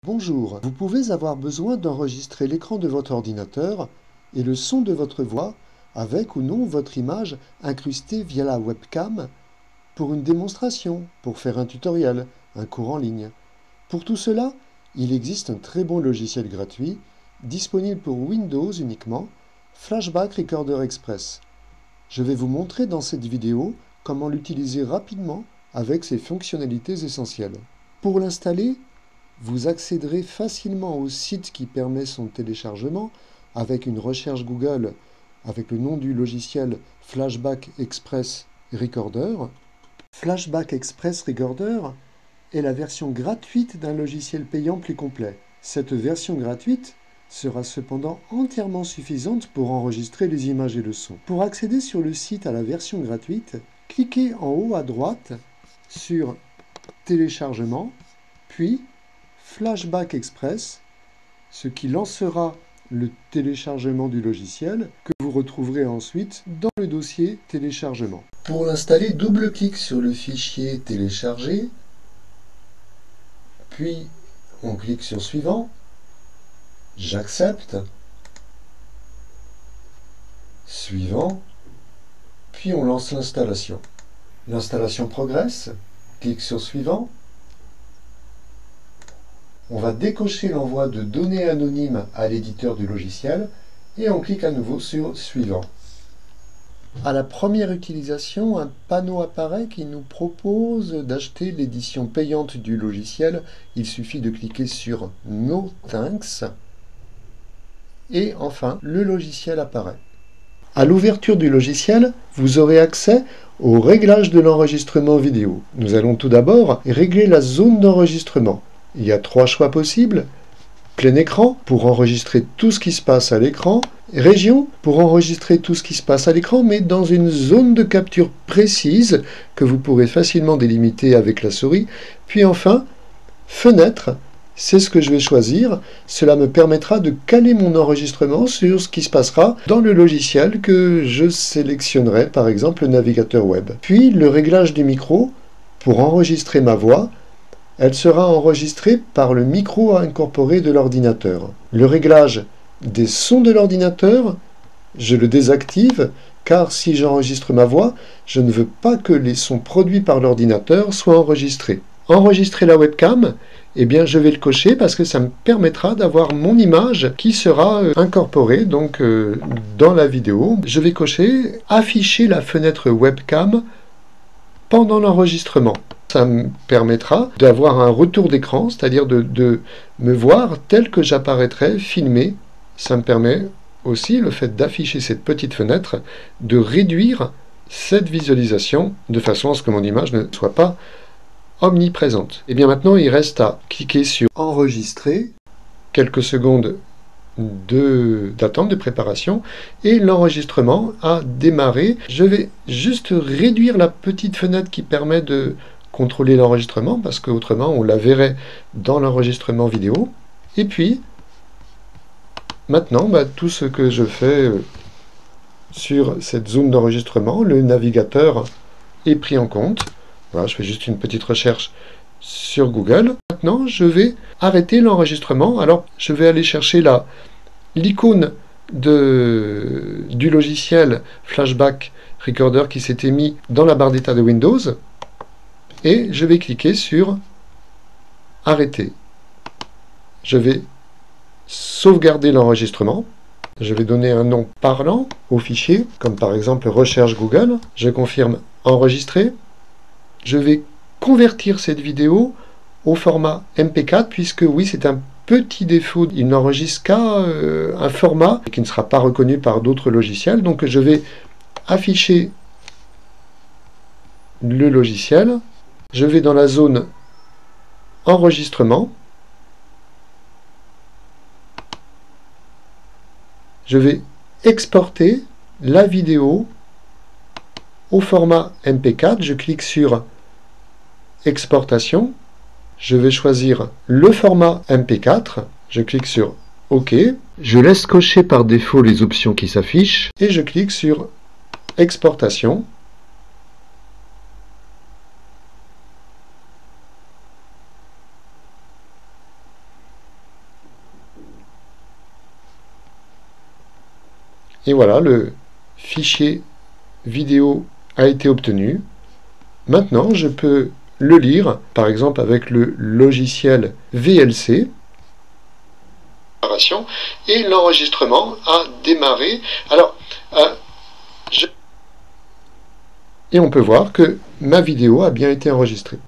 Bonjour, vous pouvez avoir besoin d'enregistrer l'écran de votre ordinateur et le son de votre voix avec ou non votre image incrustée via la webcam pour une démonstration, pour faire un tutoriel, un cours en ligne. Pour tout cela, il existe un très bon logiciel gratuit, disponible pour Windows uniquement, Flashback Recorder Express. Je vais vous montrer dans cette vidéo comment l'utiliser rapidement avec ses fonctionnalités essentielles. Pour l'installer, vous accéderez facilement au site qui permet son téléchargement avec une recherche Google avec le nom du logiciel Flashback Express Recorder. Flashback Express Recorder est la version gratuite d'un logiciel payant plus complet. Cette version gratuite sera cependant entièrement suffisante pour enregistrer les images et le son. Pour accéder sur le site à la version gratuite, cliquez en haut à droite sur Téléchargement, puis Flashback Express, ce qui lancera le téléchargement du logiciel que vous retrouverez ensuite dans le dossier téléchargement. Pour l'installer, double-clic sur le fichier téléchargé, puis on clique sur Suivant, j'accepte, Suivant, puis on lance l'installation. L'installation progresse, clique sur Suivant. On va décocher l'envoi de données anonymes à l'éditeur du logiciel et on clique à nouveau sur Suivant. À la première utilisation, un panneau apparaît qui nous propose d'acheter l'édition payante du logiciel. Il suffit de cliquer sur No Thanks et enfin le logiciel apparaît. À l'ouverture du logiciel, vous aurez accès au réglage de l'enregistrement vidéo. Nous allons tout d'abord régler la zone d'enregistrement. Il y a 3 choix possibles. Plein écran, pour enregistrer tout ce qui se passe à l'écran. Région, pour enregistrer tout ce qui se passe à l'écran, mais dans une zone de capture précise que vous pourrez facilement délimiter avec la souris. Puis enfin, fenêtre, c'est ce que je vais choisir. Cela me permettra de caler mon enregistrement sur ce qui se passera dans le logiciel que je sélectionnerai, par exemple le navigateur web. Puis le réglage du micro, pour enregistrer ma voix. Elle sera enregistrée par le micro incorporé de l'ordinateur. Le réglage des sons de l'ordinateur, je le désactive car si j'enregistre ma voix, je ne veux pas que les sons produits par l'ordinateur soient enregistrés. Enregistrer la webcam, eh bien je vais le cocher parce que ça me permettra d'avoir mon image qui sera incorporée donc dans la vidéo. Je vais cocher afficher la fenêtre webcam pendant l'enregistrement. Ça me permettra d'avoir un retour d'écran, c'est-à-dire de me voir tel que j'apparaîtrai filmé. Ça me permet aussi, le fait d'afficher cette petite fenêtre, de réduire cette visualisation de façon à ce que mon image ne soit pas omniprésente. Et bien maintenant, il reste à cliquer sur Enregistrer, quelques secondes d'attente, de préparation, et l'enregistrement a démarré. Je vais juste réduire la petite fenêtre qui permet de contrôler l'enregistrement, parce qu'autrement on la verrait dans l'enregistrement vidéo. Et puis, maintenant, tout ce que je fais sur cette zone d'enregistrement, le navigateur est pris en compte. Voilà, je fais juste une petite recherche sur Google. Maintenant, je vais arrêter l'enregistrement. Alors, je vais aller chercher l'icône du logiciel Flashback Recorder qui s'était mis dans la barre d'état de Windows. Et je vais cliquer sur Arrêter. Je vais sauvegarder l'enregistrement. Je vais donner un nom parlant au fichier, comme par exemple Recherche Google. Je confirme Enregistrer. Je vais convertir cette vidéo au format MP4, puisque oui, c'est un petit défaut. Il n'enregistre qu'à un format qui ne sera pas reconnu par d'autres logiciels. Donc je vais afficher le logiciel. Je vais dans la zone Enregistrement. Je vais exporter la vidéo au format MP4. Je clique sur Exportation. Je vais choisir le format MP4. Je clique sur OK. Je laisse cocher par défaut les options qui s'affichent et je clique sur Exportation. Et voilà, le fichier vidéo a été obtenu. Maintenant, je peux le lire, par exemple avec le logiciel VLC. Et l'enregistrement a démarré. Alors, et on peut voir que ma vidéo a bien été enregistrée.